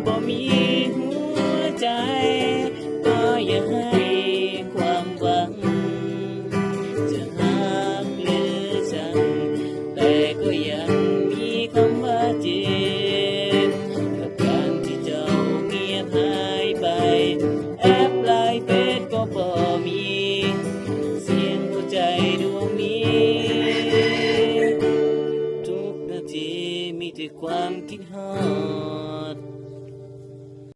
บ่มีหัวใจก็อย่าให้ความหวังจะหักหรือชังแต่ก็ยังมีคำว่าเจ็บกับการที่เจ้าเงียบหายไปแอปไลน์เฟซก็บ่มีเสียงหัวใจดวงนี้ทุกนาทีมีแต่ความคิดฮอด